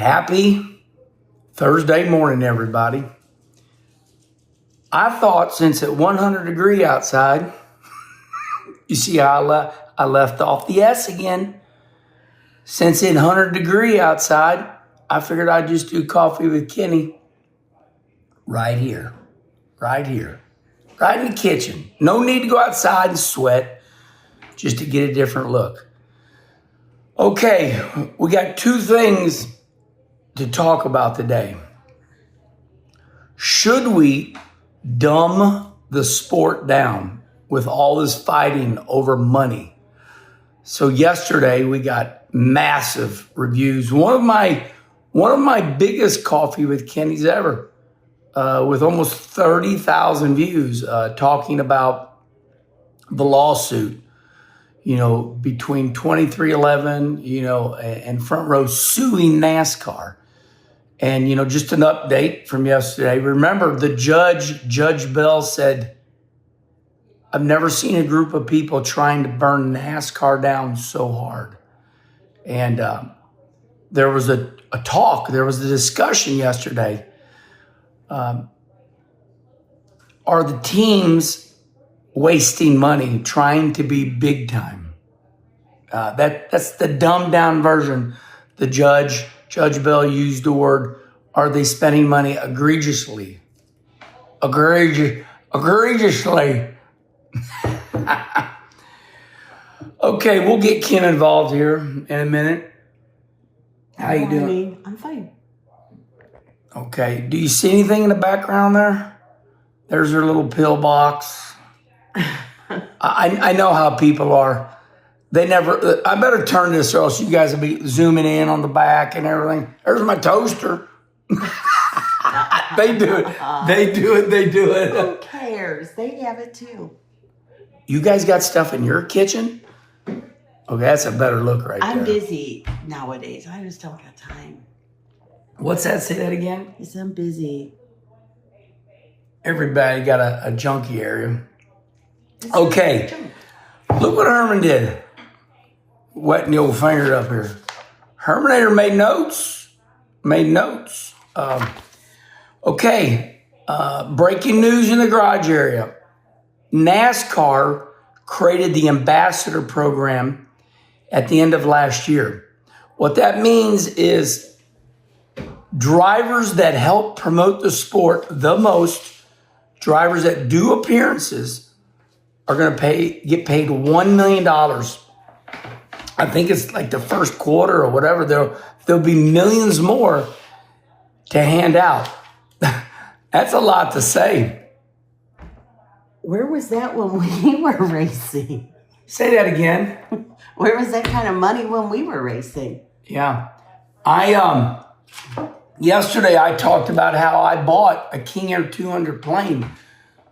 Happy Thursday morning, everybody. I thought since it's 100 degree outside, you see how I left off the S again. Since it's 100 degree outside, I figured I'd just do coffee with Kenny right here, right in the kitchen. No need to go outside and sweat just to get a different look. Okay, we got two things to talk about today. Should we dumb the sport down with all this fighting over money? So yesterday we got massive reviews. One of my biggest coffee with Kenny's ever, with almost 30,000 views, talking about the lawsuit, between 2311, and Front Row suing NASCAR. And, just an update from yesterday. Remember, the Judge Bell said, I've never seen a group of people trying to burn NASCAR down so hard. And there was a discussion yesterday. Are the teams wasting money trying to be big time? That's the dumbed down version. The Judge Bell used the word, are they spending money egregiously? Egregiously. Okay, we'll get Ken involved here in a minute. How you doing? I'm fine. Okay, do you see anything in the background there? There's her little pill box. I know how people are. I better turn this or else you guys will be zooming in on the back and everything. There's my toaster. They do it. Who cares? They have it too. You guys got stuff in your kitchen? Okay, that's a better look right there. I'm busy nowadays. I just don't got time. What's that? Say that again? Yes, I'm busy. Everybody got a junky area. Okay, look what Herman did. Wetting the old finger up here. Herminator made notes. Okay, breaking news in the garage area. NASCAR created the ambassador program at the end of last year. What that means is drivers that help promote the sport the most, drivers that do appearances, are going to get paid $1 million. I think it's like the first quarter or whatever. There'll be millions more to hand out. That's a lot to say. Where was that when we were racing? Say that again. Where was that kind of money when we were racing? Yeah. Yesterday I talked about how I bought a King Air 200 plane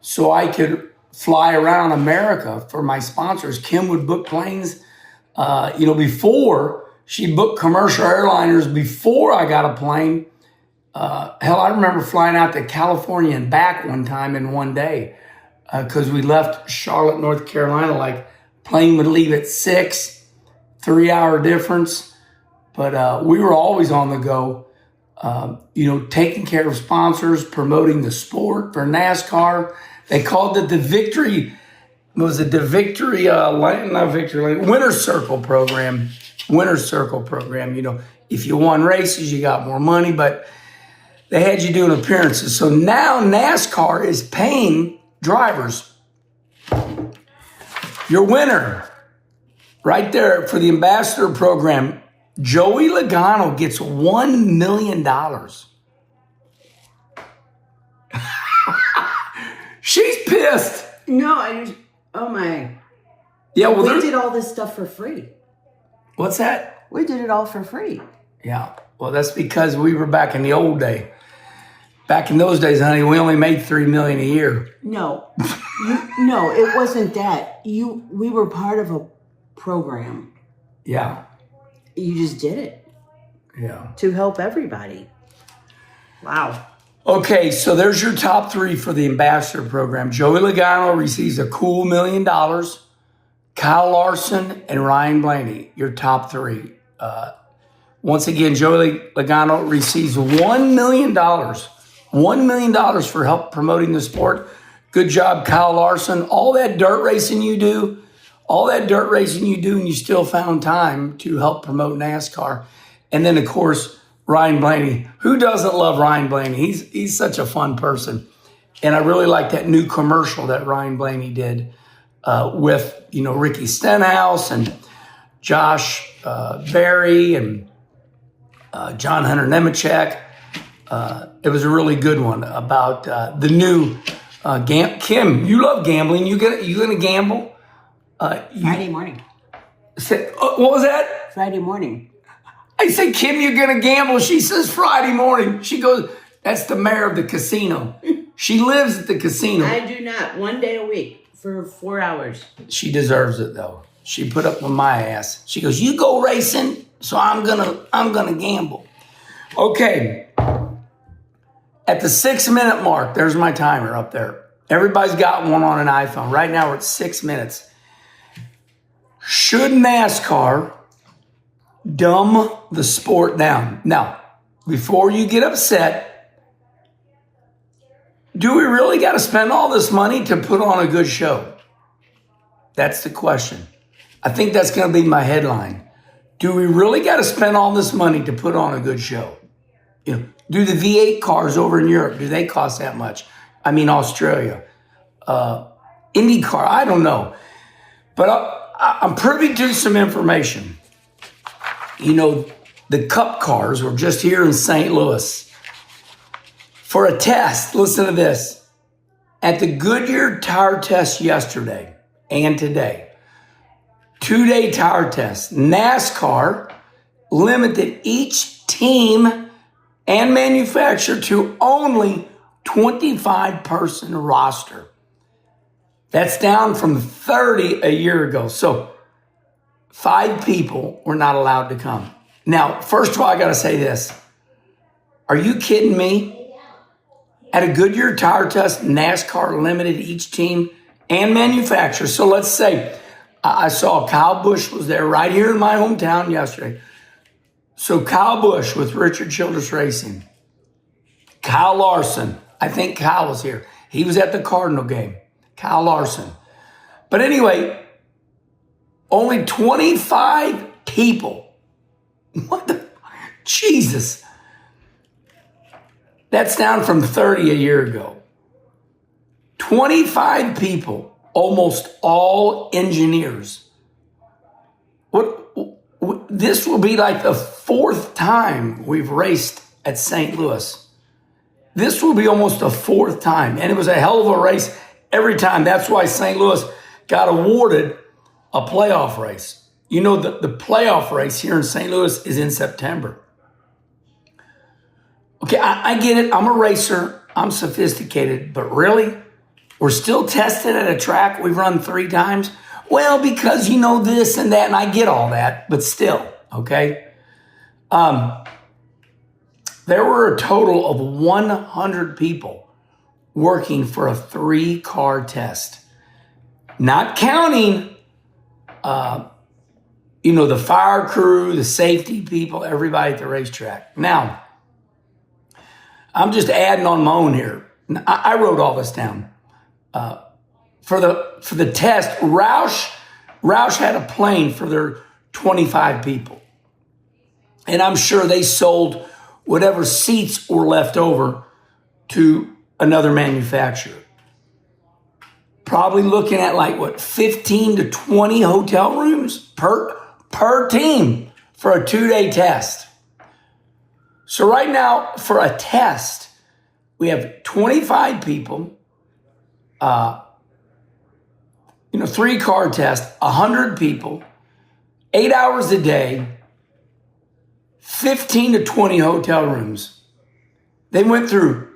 so I could fly around America for my sponsors. Kim would book planes, before she booked commercial airliners before I got a plane. Hell, I remember flying out to California and back one time in one day because we left Charlotte, North Carolina, plane would leave at 6, 3-hour difference. But we were always on the go, taking care of sponsors, promoting the sport for NASCAR. They called it the Victory. Was it the Victory? Not Victory. Winner Circle program. If you won races, you got more money, but they had you doing appearances. So now NASCAR is paying drivers. Your winner, right there for the ambassador program, Joey Logano gets $1 million. She's pissed. No, oh my. Yeah, well, we did all this stuff for free. What's that? We did it all for free. Yeah, well, that's because we were back in the old day. Back in those days, honey, we only made $3 million a year. No, no, it wasn't that. We were part of a program. Yeah. You just did it. Yeah. To help everybody. Wow. Okay, so there's your top three for the ambassador program. Joey Logano receives a cool $1 million. Kyle Larson and Ryan Blaney, your top three. Once again, Joey Logano receives $1 million. $1 million for help promoting the sport. Good job, Kyle Larson. All that dirt racing you do, and you still found time to help promote NASCAR. And then, of course, Ryan Blaney. Who doesn't love Ryan Blaney? He's such a fun person. And I really like that new commercial that Ryan Blaney did with, Ricky Stenhouse and Josh Berry and John Hunter Nemechek. It was a really good one about the new Kim. You love gambling. You gonna gamble? Friday morning. What was that? Friday morning. I said, Kim, you're gonna gamble. She says Friday morning. She goes, that's the mayor of the casino. She lives at the casino. I do not. 1 day a week for 4 hours. She deserves it though. She put up with my ass. She goes, you go racing, so I'm gonna gamble. Okay. At the 6-minute mark, there's my timer up there. Everybody's got one on an iPhone. Right now we're at 6 minutes. Should NASCAR dumb the sport down? Now, before you get upset, do we really got to spend all this money to put on a good show? That's the question. I think that's going to be my headline. Do we really got to spend all this money to put on a good show? Do the V8 cars over in Europe, do they cost that much? I mean, Australia. IndyCar, I don't know. But I'm privy to some information. The Cup cars were just here in St. Louis for a test. Listen to this. At the Goodyear tire test yesterday and today, 2-day tire test, NASCAR limited each team and manufacturer to only 25-person roster. That's down from 30 a year ago. So 5 people were not allowed to come. Now, first of all, I got to say this. Are you kidding me? At a Goodyear tire test, NASCAR limited each team and manufacturer. So let's say I saw Kyle Busch was there right here in my hometown yesterday. So Kyle Busch with Richard Childress Racing. Kyle Larson. I think Kyle was here. He was at the Cardinal game. Kyle Larson. But anyway, only 25 people. What the? Jesus. That's down from 30 a year ago. 25 people, almost all engineers. This will be like the 4th time we've raced at St. Louis. This will be almost the 4th time. And it was a hell of a race every time. That's why St. Louis got awarded a playoff race. The playoff race here in St. Louis is in September. Okay, I get it. I'm a racer. I'm sophisticated. But really? We're still tested at a track we've run 3 times? Well, because this and that, and I get all that, but still, okay? There were a total of 100 people working for a 3-car test. Not counting, the fire crew, the safety people, everybody at the racetrack. Now, I'm just adding on my own here. I wrote all this down. For the test, Roush had a plane for their 25 people. And I'm sure they sold whatever seats were left over to another manufacturer. Probably looking at 15 to 20 hotel rooms per team for a 2-day test. So right now, for a test, we have 25 people, 3-car test, 100 people, 8 hours a day, 15 to 20 hotel rooms. They went through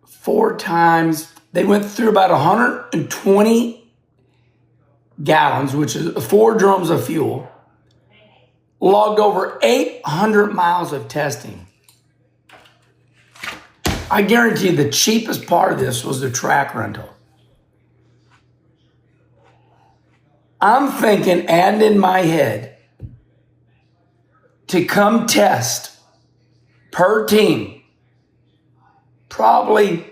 4 times. They went through about 120 gallons, which is 4 drums of fuel, logged over 800 miles of testing. I guarantee you the cheapest part of this was the track rental. I'm thinking, and in my head, to come test per team, probably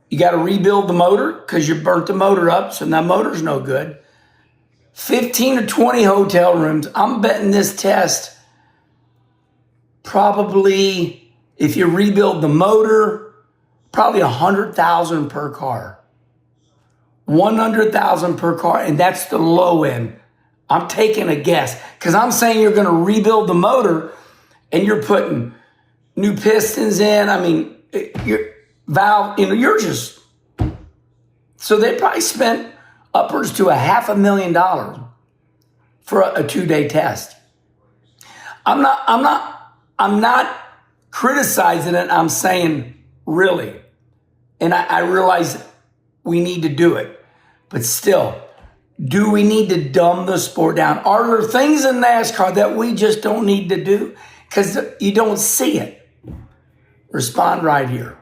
you got to rebuild the motor because you burnt the motor up, so that motor's no good. 15 to 20 hotel rooms. I'm betting this test probably, if you rebuild the motor, probably $100,000 per car. 100,000 per car, and that's the low end. I'm taking a guess because I'm saying you're going to rebuild the motor and you're putting new pistons in. I mean, your valve, you're just, so they probably spent upwards to $500,000 for a 2-day test. I'm not criticizing it. I'm saying really, and I realize we need to do it, but still, do we need to dumb the sport down? Are there things in NASCAR that we just don't need to do because you don't see it? Respond right here.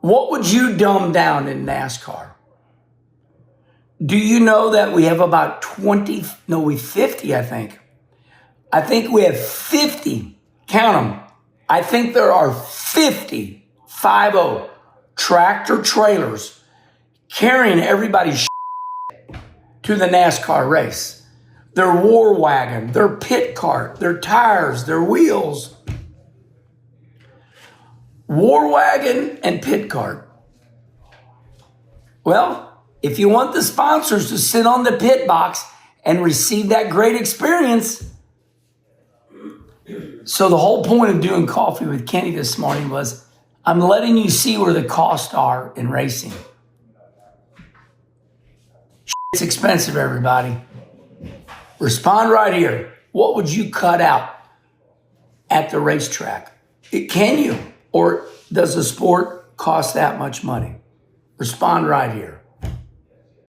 What would you dumb down in NASCAR? Do you know that we have about 50, I think. I think we have 50, count them. I think there are 50 tractor trailers carrying everybody's to the NASCAR race. Their war wagon, their pit cart, their tires, their wheels. War wagon and pit cart. Well, if you want the sponsors to sit on the pit box and receive that great experience. So the whole point of doing Coffee with Kenny this morning was I'm letting you see where the costs are in racing. It's expensive, everybody. Respond right here. What would you cut out at the racetrack? Can you? Or does the sport cost that much money? Respond right here.